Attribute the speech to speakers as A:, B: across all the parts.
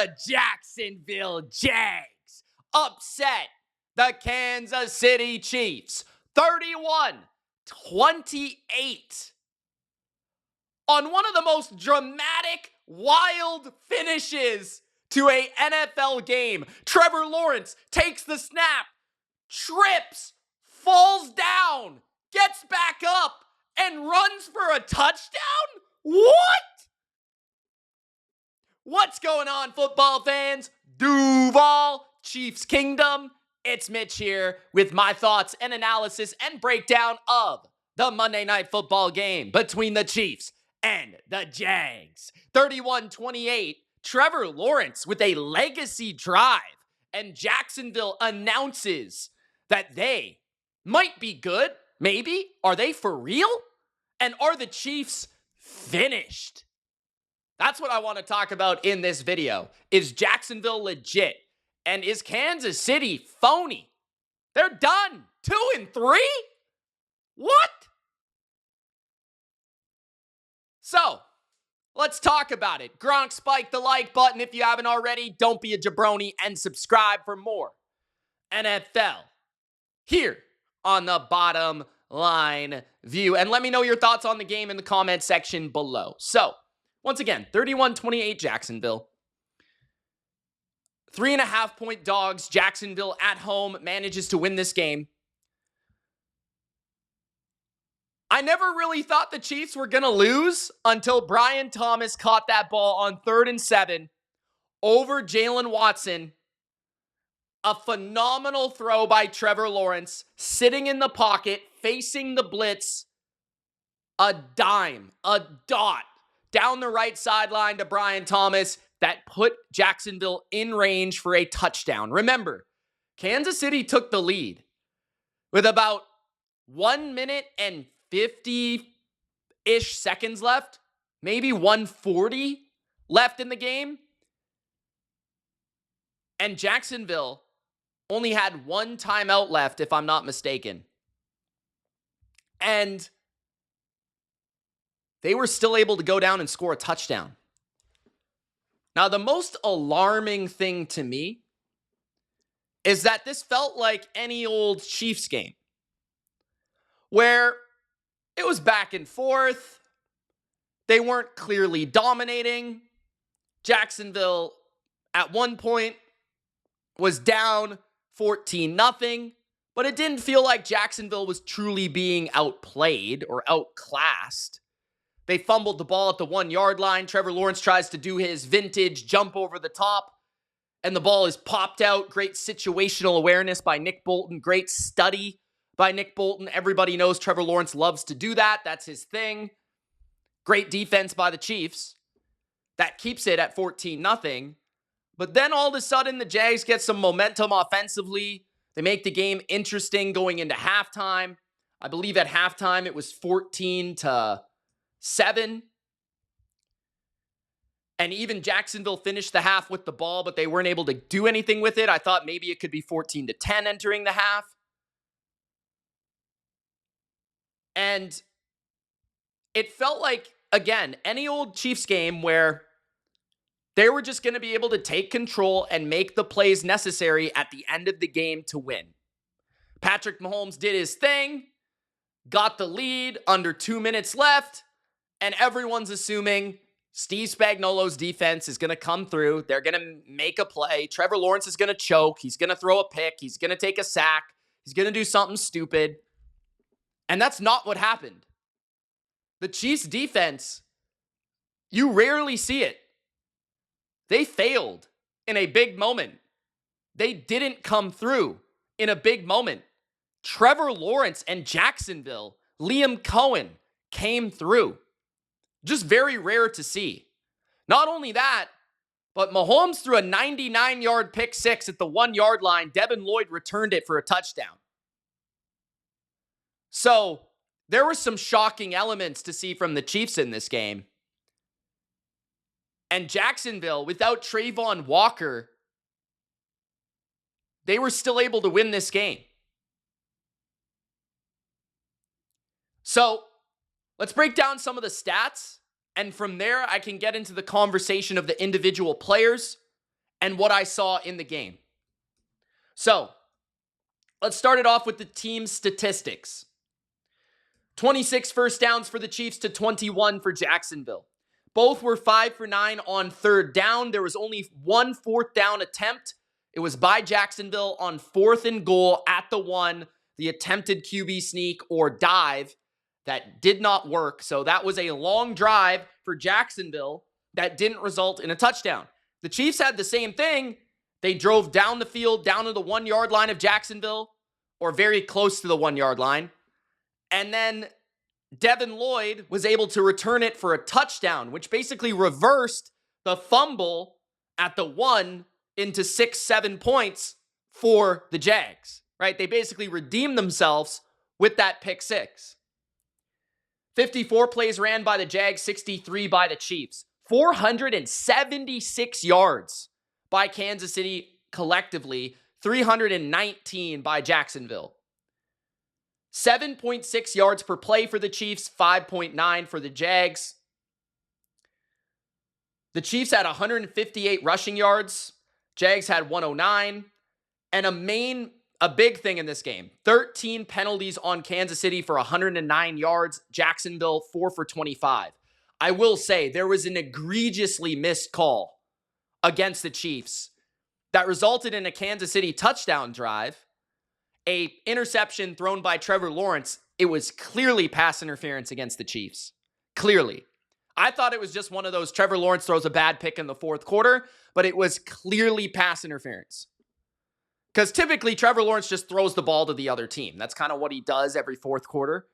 A: the Jacksonville Jags upset the Kansas City Chiefs 31-28 on one of the most dramatic, wild finishes to a NFL game. Trevor Lawerence takes the snap, trips, falls down, gets back up, and runs for a touchdown? What? What's going on, football fans? Duval, Chiefs Kingdom. It's Mitch here with my thoughts and analysis and breakdown of the Monday Night Football game between the Chiefs and the Jags. 31-28, Trevor Lawerence with a legacy drive, and Jacksonville announces that they might be good. Maybe. Are they for real? And are the Chiefs finished? That's what I want to talk about in this video. Is Jacksonville legit? And is Kansas City phony? They're done. 2-3? What? So, let's talk about it. Gronk, spike the like button if you haven't already. Don't be a jabroni and subscribe for more NFL here on the Bottom Line View. And let me know your thoughts on the game in the comment section below. So, once again, 31-28 Jacksonville. 3.5-point dogs. Jacksonville at home manages to win this game. I never really thought the Chiefs were going to lose until Brian Thomas caught that ball on 3rd and 7 over Jalen Watson. A phenomenal throw by Trevor Lawerence, sitting in the pocket, facing the blitz. A dime, a dot, down the right sideline to Brian Thomas that put Jacksonville in range for a touchdown. Remember, Kansas City took the lead with about 1 minute and 50-ish seconds left, maybe 140 left in the game. And Jacksonville only had one timeout left, if I'm not mistaken. And they were still able to go down and score a touchdown. Now, the most alarming thing to me is that this felt like any old Chiefs game where it was back and forth. They weren't clearly dominating. Jacksonville, at one point, was down 14-0, but it didn't feel like Jacksonville was truly being outplayed or outclassed. They fumbled the ball at the 1-yard line. Trevor Lawerence tries to do his vintage jump over the top, and the ball is popped out. Great situational awareness by Nick Bolton. Great study by Nick Bolton. Everybody knows Trevor Lawerence loves to do that. That's his thing. Great defense by the Chiefs. That keeps it at 14-0. But then all of a sudden, the Jags get some momentum offensively. They make the game interesting going into halftime. I believe at halftime it was 14-7. And even Jacksonville finished the half with the ball, but they weren't able to do anything with it. I thought maybe it could be 14-10 entering the half. And it felt like, again, any old Chiefs game where they were just going to be able to take control and make the plays necessary at the end of the game to win. Patrick Mahomes did his thing, got the lead under 2 minutes left, and everyone's assuming Steve Spagnuolo's defense is going to come through. They're going to make a play. Trevor Lawerence is going to choke. He's going to throw a pick. He's going to take a sack. He's going to do something stupid. And that's not what happened. The Chiefs' defense, you rarely see it. They failed in a big moment. They didn't come through in a big moment. Trevor Lawerence and Jacksonville, Liam Cohen, came through. Just very rare to see. Not only that, but Mahomes threw a 99-yard pick six at the 1-yard line. Devin Lloyd returned it for a touchdown. So there were some shocking elements to see from the Chiefs in this game. And Jacksonville, without Trayvon Walker, they were still able to win this game. So let's break down some of the stats. And from there, I can get into the conversation of the individual players and what I saw in the game. So, let's start it off with the team statistics. 26 first downs for the Chiefs to 21 for Jacksonville. Both were 5 for 9 on third down. There was only one fourth down attempt. It was by Jacksonville on 4th and goal at the 1, the attempted QB sneak or dive that did not work. So that was a long drive for Jacksonville that didn't result in a touchdown. The Chiefs had the same thing. They drove down the field, down to the 1 yard line of Jacksonville, or very close to the 1 yard line. And then Devin Lloyd was able to return it for a touchdown, which basically reversed the fumble at the 1 into 6-7 points for the Jags, right? They basically redeemed themselves with that pick 6. 54 plays ran by the Jags, 63 by the Chiefs. 476 yards by Kansas City collectively, 319 by Jacksonville. 7.6 yards per play for the Chiefs, 5.9 for the Jags. The Chiefs had 158 rushing yards. Jags had 109. And a big thing in this game, 13 penalties on Kansas City for 109 yards. Jacksonville, 4 for 25. I will say there was an egregiously missed call against the Chiefs that resulted in a Kansas City touchdown drive. A interception thrown by Trevor Lawerence. It was clearly pass interference against the Chiefs. Clearly. I thought it was just one of those Trevor Lawerence throws a bad pick in the 4th quarter, but it was clearly pass interference. Because typically Trevor Lawerence just throws the ball to the other team. That's kind of what he does every 4th quarter.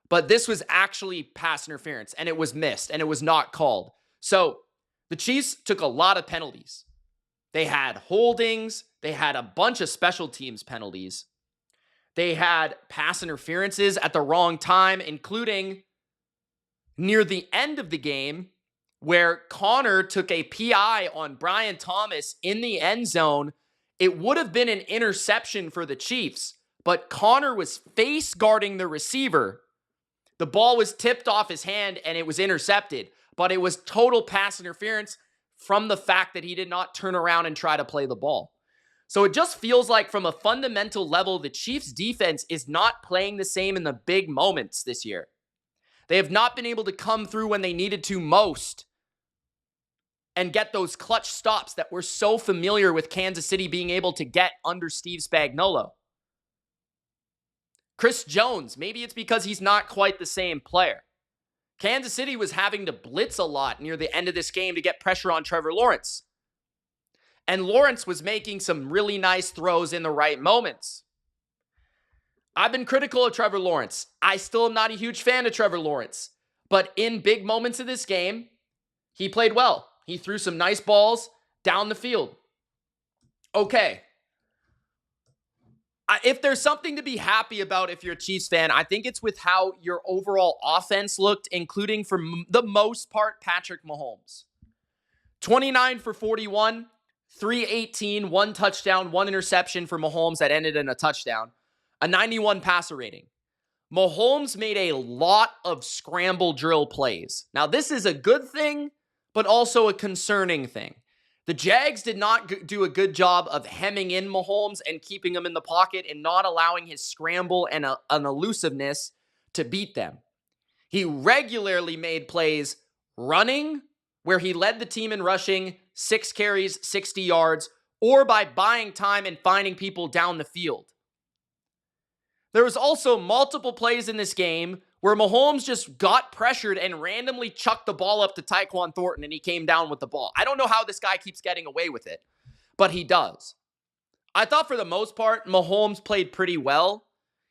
A: But this was actually pass interference, and it was missed, and it was not called. So the Chiefs took a lot of penalties. They had holdings. They had a bunch of special teams penalties. They had pass interferences at the wrong time, including near the end of the game where Connor took a PI on Brian Thomas in the end zone. It would have been an interception for the Chiefs, but Connor was face guarding the receiver. The ball was tipped off his hand and it was intercepted, but it was total pass interference from the fact that he did not turn around and try to play the ball. So it just feels like from a fundamental level, the Chiefs' defense is not playing the same in the big moments this year. They have not been able to come through when they needed to most and get those clutch stops that we're so familiar with Kansas City being able to get under Steve Spagnuolo. Chris Jones, maybe it's because he's not quite the same player. Kansas City was having to blitz a lot near the end of this game to get pressure on Trevor Lawerence. And Lawerence was making some really nice throws in the right moments. I've been critical of Trevor Lawerence. I still am not a huge fan of Trevor Lawerence. But in big moments of this game, he played well. He threw some nice balls down the field. Okay. If there's something to be happy about if you're a Chiefs fan, I think it's with how your overall offense looked, including for the most part, Patrick Mahomes. 29 for 41. 318, 1 touchdown, 1 interception for Mahomes that ended in a touchdown. A 91 passer rating. Mahomes made a lot of scramble drill plays. Now, this is a good thing, but also a concerning thing. The Jags did not do a good job of hemming in Mahomes and keeping him in the pocket and not allowing his scramble and an elusiveness to beat them. He regularly made plays running, where he led the team in rushing, 6 carries, 60 yards, or by buying time and finding people down the field. There was also multiple plays in this game where Mahomes just got pressured and randomly chucked the ball up to Tyquan Thornton and he came down with the ball. I don't know how this guy keeps getting away with it, but he does. I thought for the most part, Mahomes played pretty well.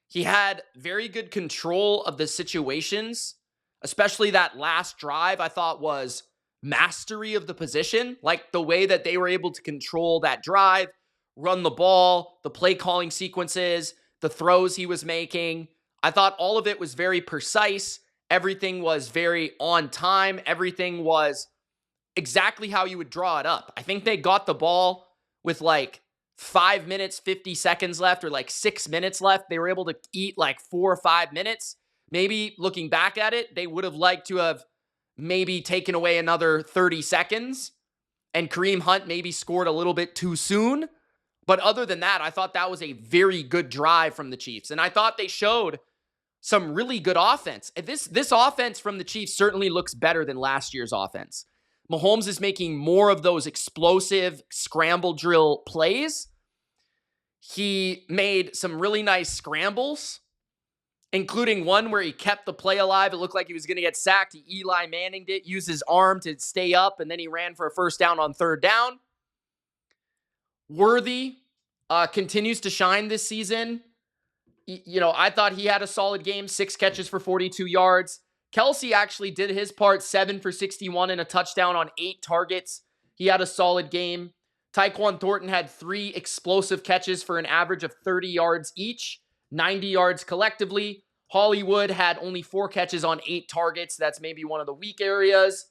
A: He had very good control of the situations, especially that last drive I thought was mastery of the position, like the way that they were able to control that drive, run the ball, the play calling sequences, the throws he was making. I thought all of it was very precise. Everything was very on time. Everything was exactly how you would draw it up. I think they got the ball with like 5 minutes, 50 seconds left, or like 6 minutes left. They were able to eat like 4 or 5 minutes. Maybe looking back at it, they would have liked to have maybe taken away another 30 seconds. and Kareem Hunt maybe scored a little bit too soon. But other than that, I thought that was a very good drive from the Chiefs. And I thought they showed some really good offense. This offense from the Chiefs certainly looks better than last year's offense. Mahomes is making more of those explosive scramble drill plays. He made some really nice scrambles, including one where he kept the play alive. It looked like he was going to get sacked. He Eli Manning'd it, used his arm to stay up, and then he ran for a first down on third down. Worthy continues to shine this season. I thought he had a solid game, 6 catches for 42 yards. Kelsey actually did his part, 7 for 61 and a touchdown on 8 targets. He had a solid game. Tyquan Thornton had 3 explosive catches for an average of 30 yards each, 90 yards collectively. Hollywood had only 4 catches on 8 targets. That's maybe one of the weak areas.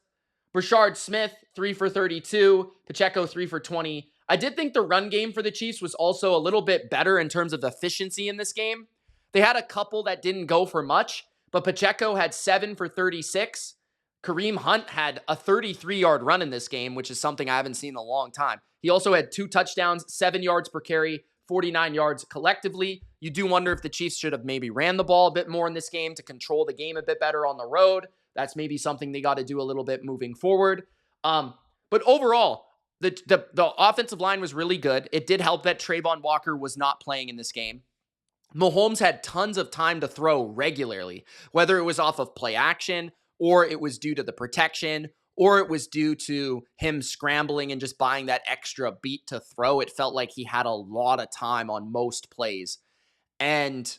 A: Brashard Smith, 3 for 32. Pacheco, 3 for 20. I did think the run game for the Chiefs was also a little bit better in terms of efficiency in this game. They had a couple that didn't go for much, but Pacheco had 7 for 36. Kareem Hunt had a 33-yard run in this game, which is something I haven't seen in a long time. He also had 2 touchdowns, 7 yards per carry, 49 yards collectively. You do wonder if the Chiefs should have maybe ran the ball a bit more in this game to control the game a bit better on the road. That's maybe something they got to do a little bit moving forward. But overall, the offensive line was really good. It did help that Trayvon Walker was not playing in this game. Mahomes had tons of time to throw regularly, whether it was off of play action, or it was due to the protection, or it was due to him scrambling and just buying that extra beat to throw. It felt like he had a lot of time on most plays. And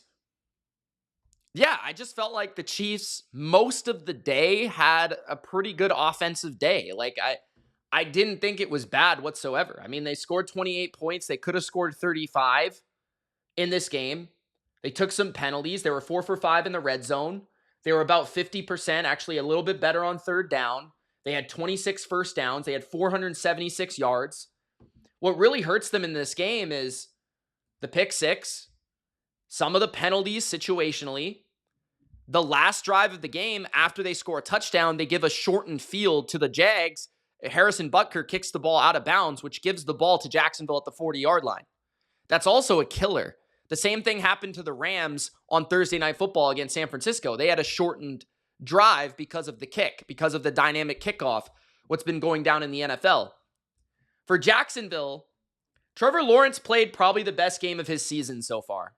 A: yeah, I just felt like the Chiefs most of the day had a pretty good offensive day. Like I didn't think it was bad whatsoever. I mean, they scored 28 points. They could have scored 35 in this game. They took some penalties. They were 4 for 5 in the red zone. They were about 50%, actually a little bit better on third down. They had 26 first downs. They had 476 yards. What really hurts them in this game is the pick six, some of the penalties situationally. The last drive of the game, after they score a touchdown, they give a shortened field to the Jags. Harrison Butker kicks the ball out of bounds, which gives the ball to Jacksonville at the 40-yard line. That's also a killer. The same thing happened to the Rams on Thursday Night Football against San Francisco. They had a shortened drive because of the kick, because of the dynamic kickoff, what's been going down in the NFL. For Jacksonville, Trevor Lawerence played probably the best game of his season so far.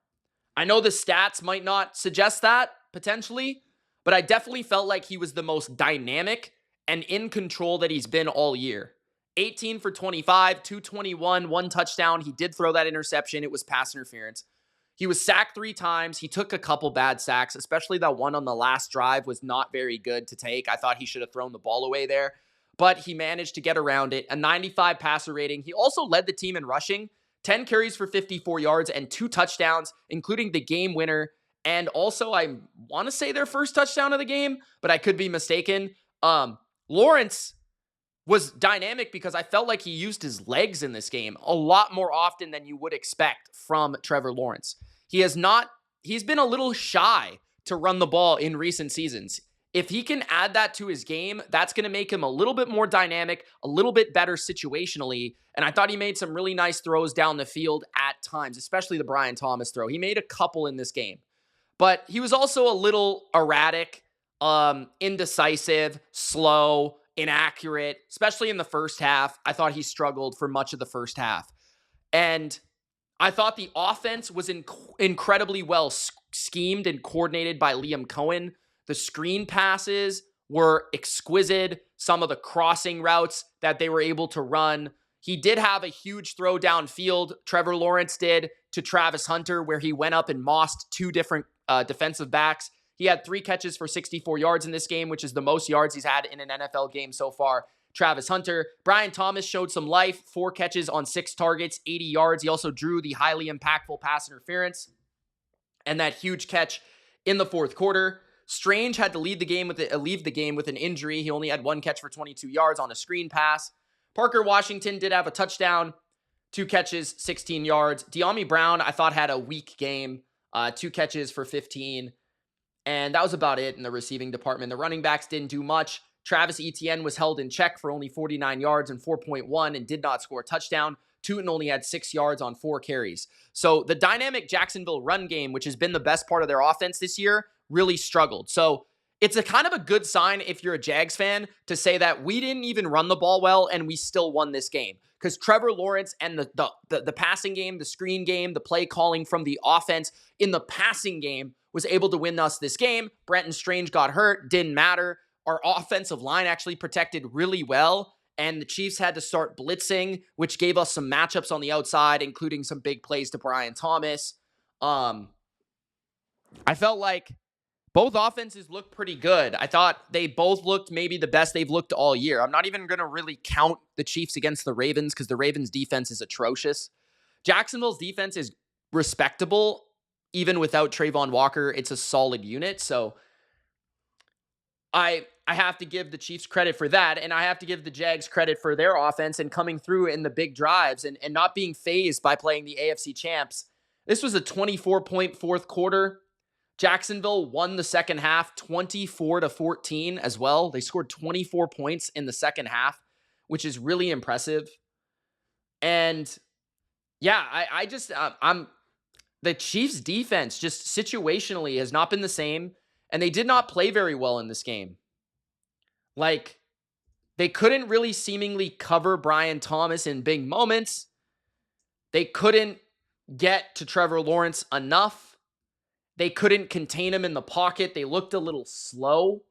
A: I know the stats might not suggest that, potentially, but I definitely felt like he was the most dynamic and in control that he's been all year. 18 for 25, 221, 1 touchdown. He did throw that interception. It was pass interference. He was sacked 3 times. He took a couple bad sacks, especially that one on the last drive was not very good to take. I thought he should have thrown the ball away there, but he managed to get around it. A 95 passer rating. He also led the team in rushing, 10 carries for 54 yards and 2 touchdowns, including the game winner. And also, I want to say their first touchdown of the game, but I could be mistaken. Lawerence was dynamic because I felt like he used his legs in this game a lot more often than you would expect from Trevor Lawerence. He's been a little shy to run the ball in recent seasons. If he can add that to his game, that's going to make him a little bit more dynamic, a little bit better situationally. And I thought he made some really nice throws down the field at times, especially the Brian Thomas throw. He made a couple in this game, but he was also a little erratic, indecisive, slow, inaccurate, especially in the first half. I thought he struggled for much of the first half. And I thought the offense was incredibly well schemed and coordinated by Liam Cohen. The screen passes were exquisite. Some of the crossing routes that they were able to run. He did have a huge throw downfield, Trevor Lawerence did, to Travis Hunter, where he went up and mossed 2 different defensive backs. He had 3 catches for 64 yards in this game, which is the most yards he's had in an NFL game so far. Travis Hunter. Brian Thomas showed some life, 4 catches on 6 targets, 80 yards. He also drew the highly impactful pass interference and that huge catch in the fourth quarter. Strange had to leave the game with an injury. He only had 1 catch for 22 yards on a screen pass. Parker Washington did have a touchdown, 2 catches, 16 yards. De'Ami Brown, I thought, had a weak game, 2 catches for 15. And that was about it in the receiving department. The running backs didn't do much. Travis Etienne was held in check for only 49 yards and 4.1 and did not score a touchdown. Tootin only had 6 yards on 4 carries. So the dynamic Jacksonville run game, which has been the best part of their offense this year, really struggled. So it's a kind of a good sign if you're a Jags fan to say that we didn't even run the ball well and we still won this game. Because Trevor Lawerence and the passing game, the screen game, the play calling from the offense in the passing game was able to win us this game. Brenton Strange got hurt, didn't matter. Our offensive line actually protected really well, and the Chiefs had to start blitzing, which gave us some matchups on the outside, including some big plays to Brian Thomas. I felt like both offenses looked pretty good. I thought they both looked maybe the best they've looked all year. I'm not even going to really count the Chiefs against the Ravens because the Ravens' defense is atrocious. Jacksonville's defense is respectable. Even without Trayvon Walker, it's a solid unit. So I have to give the Chiefs credit for that, and I have to give the Jags credit for their offense and coming through in the big drives and not being fazed by playing the AFC champs. This was a 24-point fourth quarter. Jacksonville won the second half 24-14 as well. They scored 24 points in the second half, which is really impressive. And yeah, I'm the Chiefs defense just situationally has not been the same, and they did not play very well in this game. Like, they couldn't really seemingly cover Brian Thomas in big moments. They couldn't get to Trevor Lawerence enough. They couldn't contain him in the pocket. They looked a little slow.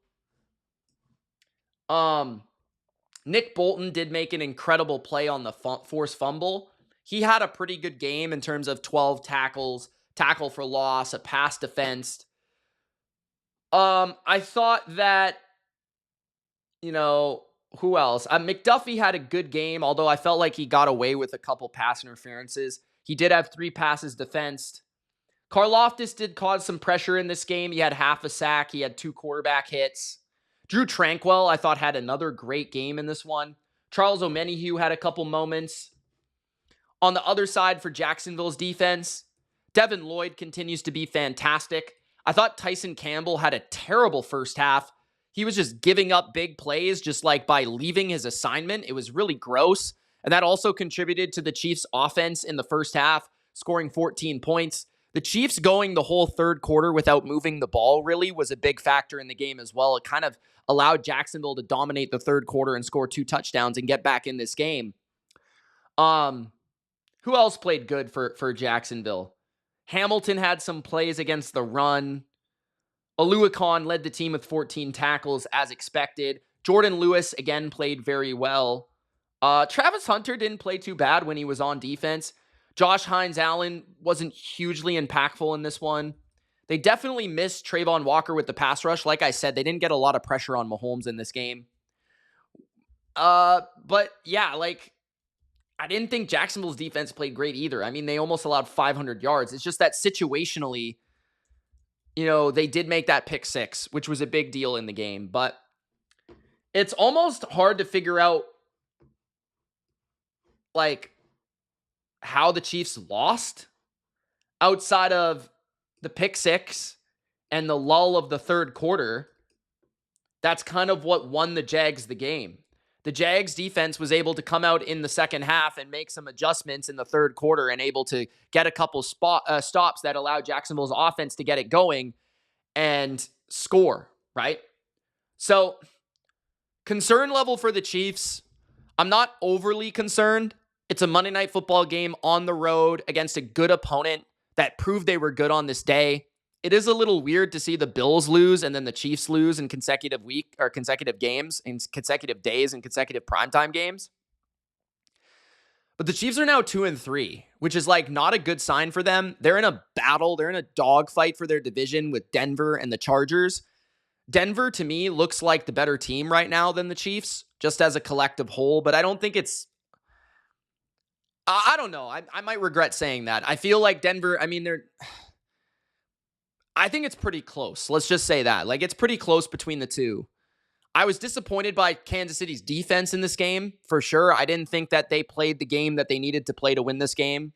A: Nick Bolton did make an incredible play on the forced fumble. He had a pretty good game in terms of 12 tackles, tackle for loss, a pass defensed. I thought that, who else? McDuffie had a good game, although I felt like he got away with a couple pass interferences. He did have 3 passes defensed. Karlaftis did cause some pressure in this game. He had half a sack. He had 2 quarterback hits. Drew Tranquil, I thought, had another great game in this one. Charles Omenihu had a couple moments. On the other side for Jacksonville's defense, Devin Lloyd continues to be fantastic. I thought Tyson Campbell had a terrible first half. He was just giving up big plays just like by leaving his assignment. It was really gross. And that also contributed to the Chiefs' offense in the first half, scoring 14 points. The Chiefs going the whole third quarter without moving the ball really was a big factor in the game as well. It kind of allowed Jacksonville to dominate the third quarter and score 2 touchdowns and get back in this game. Who else played good for Jacksonville? Hamilton had some plays against the run. Aluakon led the team with 14 tackles as expected. Jordan Lewis, again, played very well. Travis Hunter didn't play too bad when he was on defense. Josh Hines-Allen wasn't hugely impactful in this one. They definitely missed Trayvon Walker with the pass rush. Like I said, they didn't get a lot of pressure on Mahomes in this game. But yeah, I didn't think Jacksonville's defense played great either. I mean, they almost allowed 500 yards. It's just that situationally, they did make that pick 6, which was a big deal in the game. But it's almost hard to figure out, how the Chiefs lost outside of the pick 6 and the lull of the third quarter. That's kind of what won the Jags the game. The Jags defense was able to come out in the second half and make some adjustments in the third quarter and able to get a couple stops that allowed Jacksonville's offense to get it going and score, right? So, concern level for the Chiefs, I'm not overly concerned. It's a Monday Night Football game on the road against a good opponent that proved they were good on this day. It is a little weird to see the Bills lose and then the Chiefs lose in consecutive games, in consecutive days, and consecutive primetime games. But the Chiefs are now 2-3, which is not a good sign for them. They're in a battle. They're in a dogfight for their division with Denver and the Chargers. Denver, to me, looks like the better team right now than the Chiefs, just as a collective whole. But I don't think it's... I don't know. I might regret saying that. I feel like Denver, I think it's pretty close. Let's just say that. It's pretty close between the two. I was disappointed by Kansas City's defense in this game, for sure. I didn't think that they played the game that they needed to play to win this game.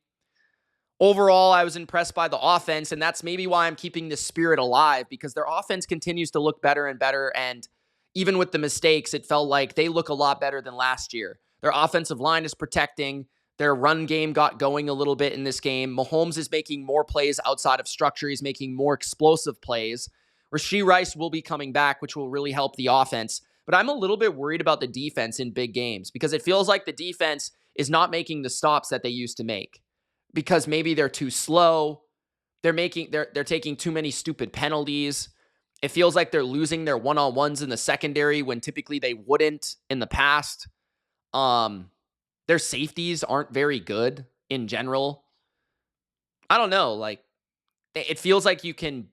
A: Overall, I was impressed by the offense, and that's maybe why I'm keeping this spirit alive, because their offense continues to look better and better, and even with the mistakes, it felt like they look a lot better than last year. Their offensive line is protecting. Their run game got going a little bit in this game. Mahomes is making more plays outside of structure. He's making more explosive plays. Rashee Rice will be coming back, which will really help the offense. But I'm a little bit worried about the defense in big games because it feels like the defense is not making the stops that they used to make because maybe they're too slow. They're taking too many stupid penalties. It feels like they're losing their one-on-ones in the secondary when typically they wouldn't in the past. Their safeties aren't very good in general. I don't know. Like, it feels like you can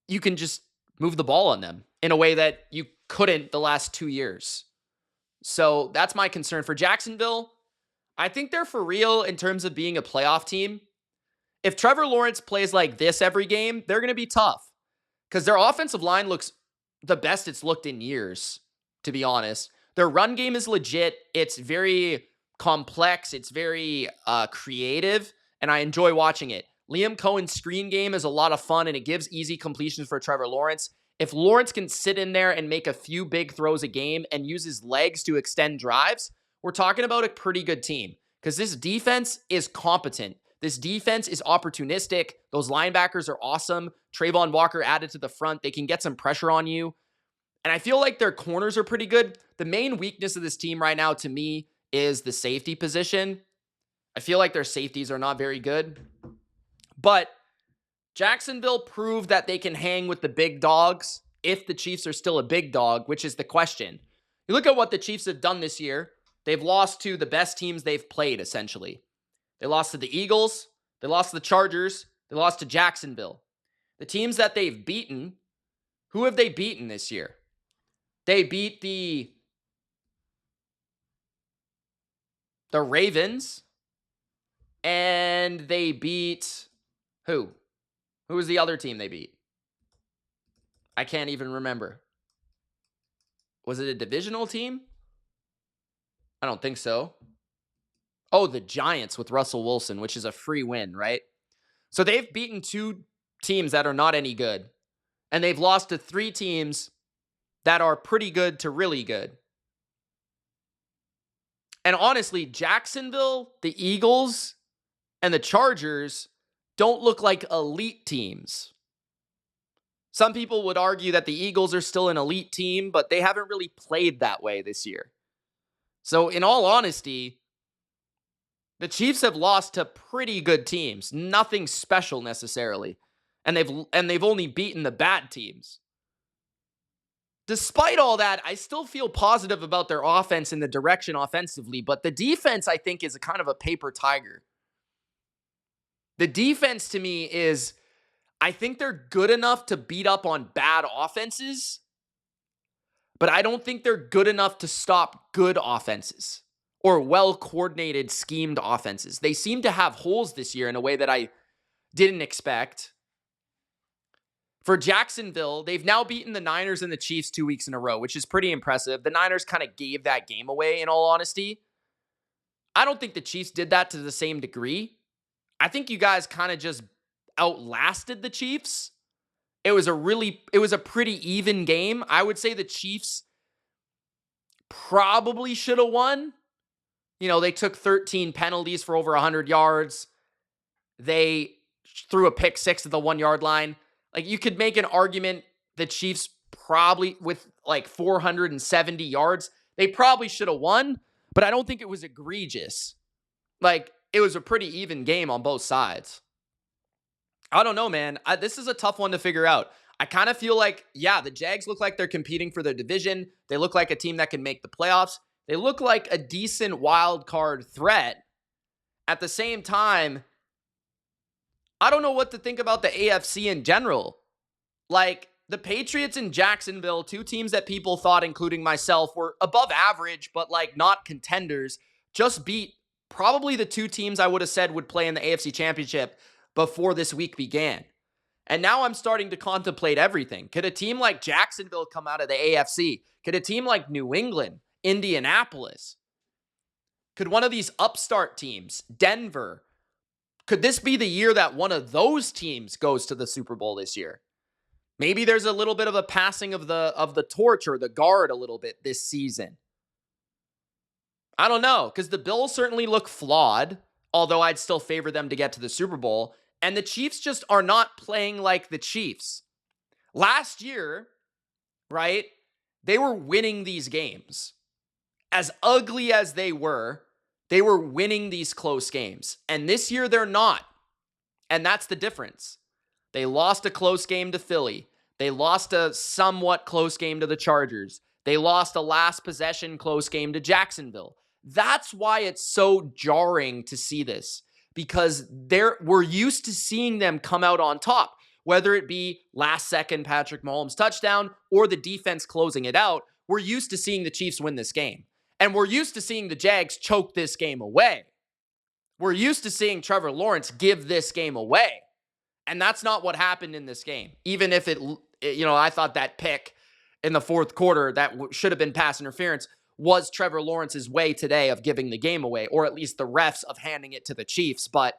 A: just move the ball on them in a way that you couldn't the last 2 years. So that's my concern for Jacksonville. I think they're for real in terms of being a playoff team. If Trevor Lawerence plays like this every game, they're going to be tough because their offensive line looks the best it's looked in years, to be honest. Their run game is legit. It's very complex. It's very creative, and I enjoy watching it. Liam Cohen's screen game is a lot of fun, and it gives easy completions for Trevor Lawerence. If Lawerence can sit in there and make a few big throws a game and use his legs to extend drives, we're talking about a pretty good team because this defense is competent. This defense is opportunistic. Those linebackers are awesome. Trayvon Walker added to the front. They can get some pressure on you. And I feel like their corners are pretty good. The main weakness of this team right now, to me, is the safety position. I feel like their safeties are not very good. But Jacksonville proved that they can hang with the big dogs if the Chiefs are still a big dog, which is the question. You look at what the Chiefs have done this year. They've lost to the best teams they've played, essentially. They lost to the Eagles. They lost to the Chargers. They lost to Jacksonville. The teams that they've beaten, who have they beaten this year? They beat the Ravens, and they beat who? Who was the other team they beat? I can't even remember. Was it a divisional team? I don't think so. Oh, the Giants with Russell Wilson, which is a free win, right? So they've beaten 2 teams that are not any good, and they've lost to 3 teams that are pretty good to really good. And honestly, Jacksonville, the Eagles, and the Chargers don't look like elite teams. Some people would argue that the Eagles are still an elite team, but they haven't really played that way this year. So in all honesty, the Chiefs have lost to pretty good teams. Nothing special necessarily. And they've only beaten the bad teams. Despite all that, I still feel positive about their offense and the direction offensively, but the defense, I think, is a kind of a paper tiger. The defense, to me, is, I think they're good enough to beat up on bad offenses, but I don't think they're good enough to stop good offenses or well-coordinated, schemed offenses. They seem to have holes this year in a way that I didn't expect. For Jacksonville, they've now beaten the Niners and the Chiefs 2 weeks in a row, which is pretty impressive. The Niners kind of gave that game away, in all honesty. I don't think the Chiefs did that to the same degree. I think you guys kind of just outlasted the Chiefs. It was a pretty even game. I would say the Chiefs probably should have won. You know, they took 13 penalties for over 100 yards. They threw a pick 6 at the 1-yard line. Like, you could make an argument the Chiefs probably, with like 470 yards, they probably should have won, but I don't think it was egregious. Like, it was a pretty even game on both sides. I don't know, man. This is a tough one to figure out. I kind of feel like, yeah, the Jags look like they're competing for their division. They look like a team that can make the playoffs. They look like a decent wild card threat. At the same time, I don't know what to think about the AFC in general. Like, the Patriots and Jacksonville, 2 teams that people thought, including myself, were above average, but like not contenders, just beat probably the 2 teams I would have said would play in the AFC Championship before this week began. And now I'm starting to contemplate everything. Could a team like Jacksonville come out of the AFC? Could a team like New England, Indianapolis? Could one of these upstart teams, Denver, could this be the year that one of those teams goes to the Super Bowl this year? Maybe there's a little bit of a passing of the torch or the guard a little bit this season. I don't know, because the Bills certainly look flawed, although I'd still favor them to get to the Super Bowl. And the Chiefs just are not playing like the Chiefs. Last year, right, they were winning these games. As ugly as they were winning these close games. And this year, they're not. And that's the difference. They lost a close game to Philly. They lost a somewhat close game to the Chargers. They lost a last possession close game to Jacksonville. That's why it's so jarring to see this, because we're used to seeing them come out on top, whether it be last second Patrick Mahomes touchdown or the defense closing it out. We're used to seeing the Chiefs win this game. And we're used to seeing the Jags choke this game away. We're used to seeing Trevor Lawerence give this game away. And that's not what happened in this game. Even if I thought that pick in the fourth quarter that should have been pass interference was Trevor Lawrence's way today of giving the game away, or at least the refs of handing it to the Chiefs. But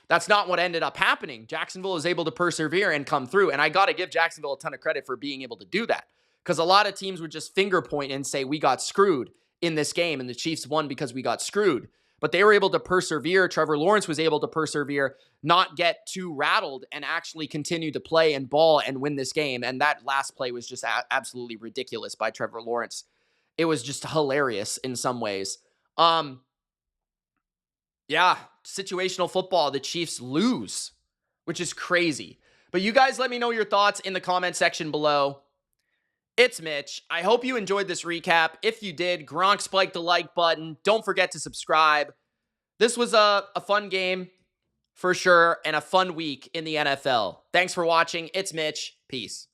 A: that's not what ended up happening. Jacksonville is able to persevere and come through. And I got to give Jacksonville a ton of credit for being able to do that, because a lot of teams would just finger point and say, we got screwed in this game, and the Chiefs won because we got screwed. But they were able to persevere. Trevor Lawerence was able to persevere, not get too rattled, and actually continue to play and ball and win this game. And that last play was just absolutely ridiculous by Trevor Lawerence. It was just hilarious in some ways. Yeah, situational football. The Chiefs lose, which is crazy. But you guys let me know your thoughts in the comment section below. It's Mitch. I hope you enjoyed this recap. If you did, Gronk spiked the like button. Don't forget to subscribe. This was a fun game for sure, and a fun week in the NFL. Thanks for watching. It's Mitch. Peace.